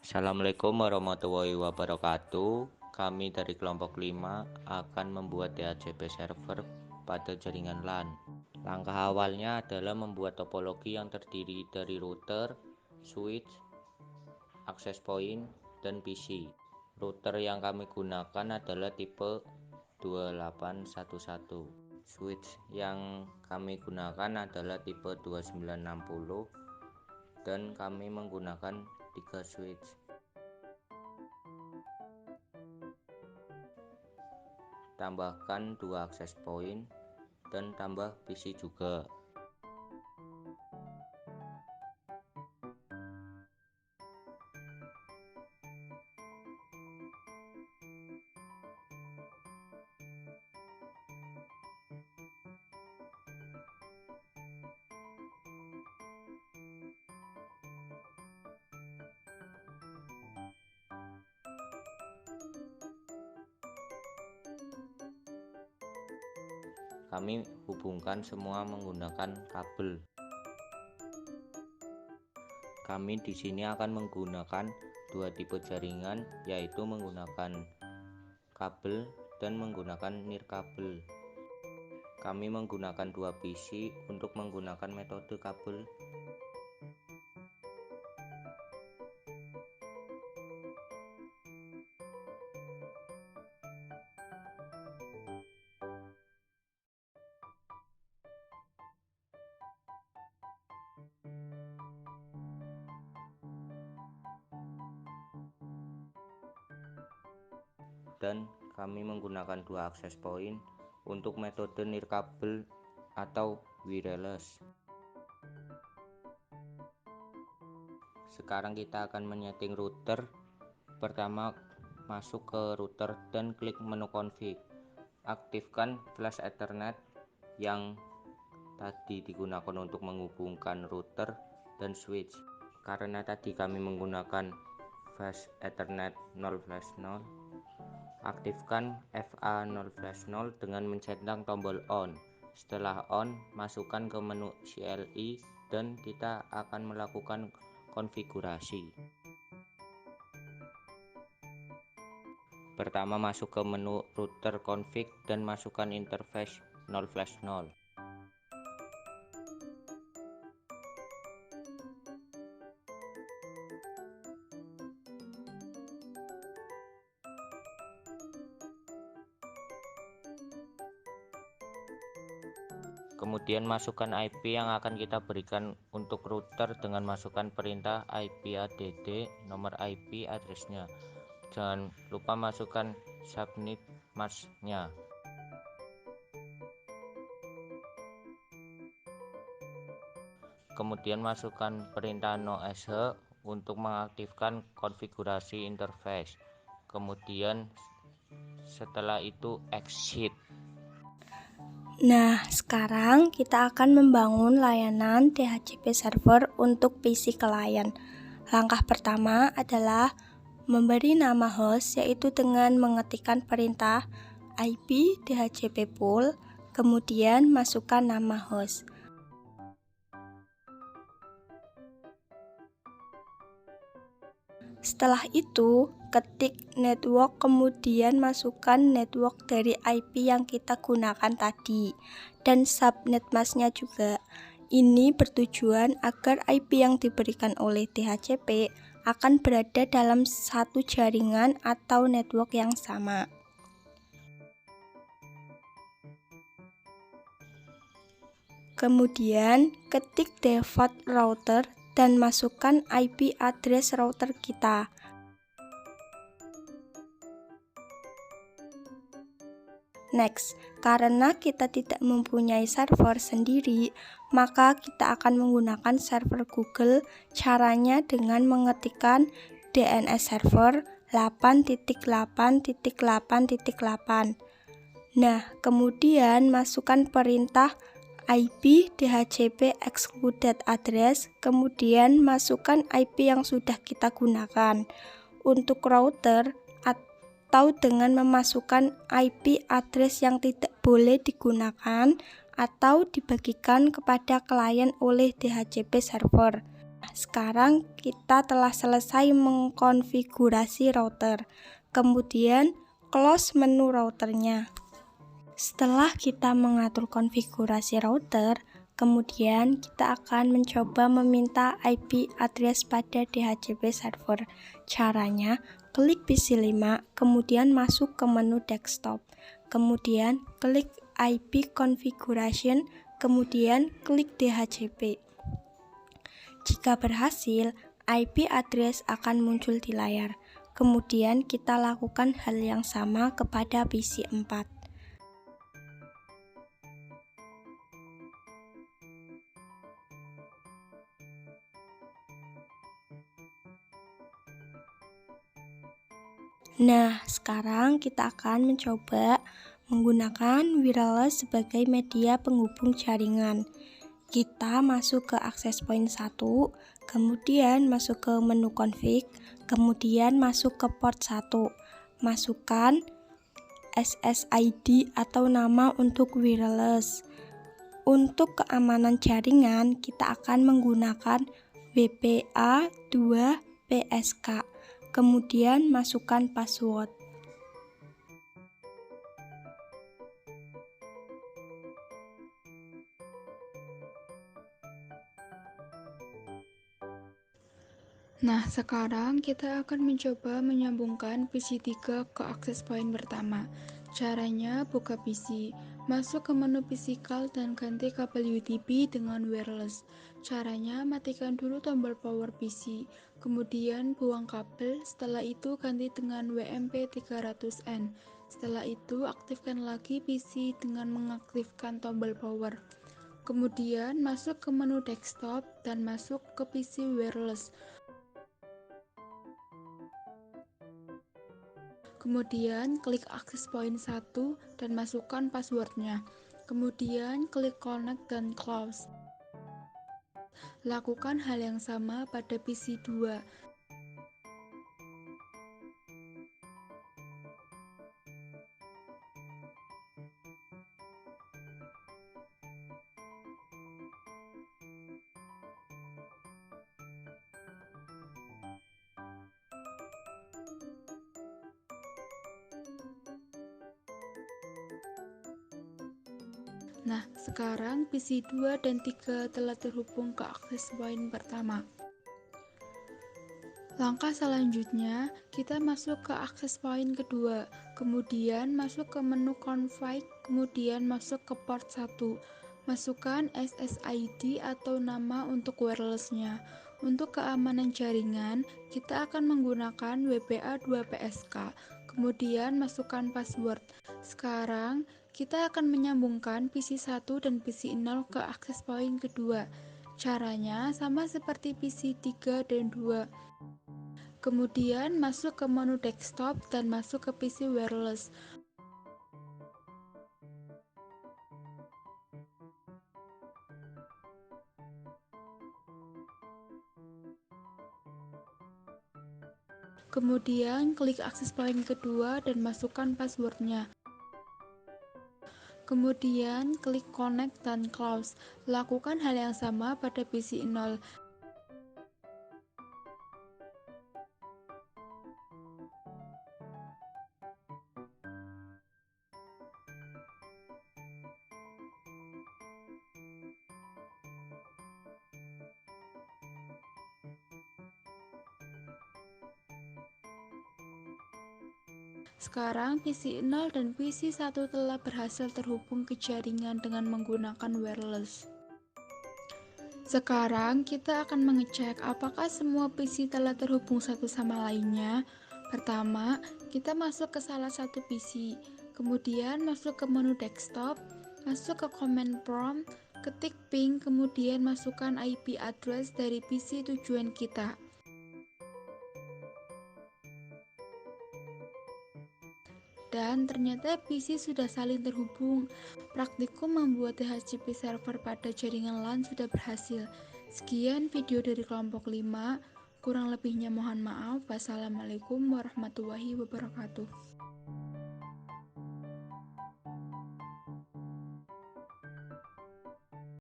Assalamualaikum warahmatullahi wabarakatuh. Kami dari kelompok 5 akan membuat DHCP server pada jaringan LAN. Langkah awalnya adalah membuat topologi yang terdiri dari router, switch, access point, dan PC. Router yang kami gunakan adalah tipe 2811. Switch yang kami gunakan adalah tipe 2960 dan kami menggunakan 3 switch. Tambahkan 2 access point dan tambah PC juga. Kami hubungkan semua menggunakan kabel. Kami di sini akan menggunakan dua tipe jaringan, yaitu menggunakan kabel dan menggunakan nirkabel. Kami menggunakan dua PC untuk menggunakan metode kabel. Dan kami menggunakan dua access point untuk metode nirkabel atau wireless. Sekarang kita akan menyeting router. Pertama, masuk ke router dan klik menu config. Aktifkan flash Ethernet yang tadi digunakan untuk menghubungkan router dan switch. Karena tadi kami menggunakan flash Ethernet 0/0, aktifkan FA0/0 dengan mencentang tombol on. Setelah on, masukkan ke menu CLI dan kita akan melakukan konfigurasi. Pertama, masuk ke menu router config dan masukkan interface 0/0. Kemudian masukkan IP yang akan kita berikan untuk router dengan masukkan perintah IPADD, nomor IP addressnya. Jangan lupa masukkan subnet mask-nya. Kemudian masukkan perintah nosh untuk mengaktifkan konfigurasi interface. Kemudian setelah itu exit. Nah, sekarang kita akan membangun layanan DHCP server untuk PC klien. Langkah pertama adalah memberi nama host, yaitu dengan mengetikkan perintah IP DHCP pool, kemudian masukkan nama host. Setelah itu, ketik network, kemudian masukkan network dari IP yang kita gunakan tadi dan subnet mask-nya juga. Ini bertujuan agar IP yang diberikan oleh DHCP akan berada dalam satu jaringan atau network yang sama. Kemudian ketik default router dan masukkan IP address router kita. Next, karena kita tidak mempunyai server sendiri, maka kita akan menggunakan server Google. Caranya dengan mengetikkan DNS server 8.8.8.8. Nah, kemudian masukkan perintah IP DHCP excluded address, kemudian masukkan IP yang sudah kita gunakan. Untuk router atau dengan memasukkan IP address yang tidak boleh digunakan atau dibagikan kepada klien oleh DHCP server. sekarang kita telah selesai mengkonfigurasi router. Kemudian close menu routernya. Setelah kita mengatur konfigurasi router, kemudian kita akan mencoba meminta IP address pada DHCP server. Caranya, klik PC5, kemudian masuk ke menu desktop, kemudian klik IP configuration, kemudian klik DHCP. Jika berhasil, IP address akan muncul di layar. Kemudian kita lakukan hal yang sama kepada PC4. Nah, sekarang kita akan mencoba menggunakan wireless sebagai media penghubung jaringan. Kita masuk ke access point 1, kemudian masuk ke menu config, kemudian masuk ke port 1. Masukkan SSID atau nama untuk wireless. Untuk keamanan jaringan, kita akan menggunakan WPA2PSK. Kemudian masukkan password. Nah, sekarang kita akan mencoba menyambungkan PC3 ke access point pertama. Caranya, buka PC, masuk ke menu physical dan ganti kabel UDP dengan wireless. Caranya, matikan dulu tombol power PC, kemudian buang kabel, setelah itu ganti dengan WMP300N. Setelah itu, aktifkan lagi PC dengan mengaktifkan tombol power. Kemudian, masuk ke menu desktop dan masuk ke PC wireless. Kemudian klik access point 1 dan masukkan passwordnya. Kemudian klik connect dan close. Lakukan hal yang sama pada PC 2. Nah, sekarang PC 2 dan 3 telah terhubung ke access point pertama. Langkah selanjutnya, kita masuk ke access point kedua, kemudian masuk ke menu config, kemudian masuk ke port 1. Masukkan SSID atau nama untuk wirelessnya. Untuk keamanan jaringan, kita akan menggunakan WPA2PSK, kemudian masukkan password. Sekarang, kita akan menyambungkan PC1 dan PC0 ke access point kedua. Caranya sama seperti PC3 dan 2. Kemudian masuk ke menu desktop dan masuk ke PC wireless. Kemudian klik access point kedua dan masukkan passwordnya. Kemudian klik connect dan close. Lakukan hal yang sama pada PC 0. Sekarang PC 0 dan PC 1 telah berhasil terhubung ke jaringan dengan menggunakan wireless. Sekarang kita akan mengecek apakah semua PC telah terhubung satu sama lainnya. Pertama, kita masuk ke salah satu PC, kemudian masuk ke menu desktop, masuk ke command prompt, ketik ping, kemudian masukkan IP address dari PC tujuan kita. Dan ternyata PC sudah saling terhubung. Praktikum membuat DHCP server pada jaringan LAN sudah berhasil. Sekian video dari kelompok 5. Kurang lebihnya mohon maaf. Wassalamualaikum warahmatullahi wabarakatuh.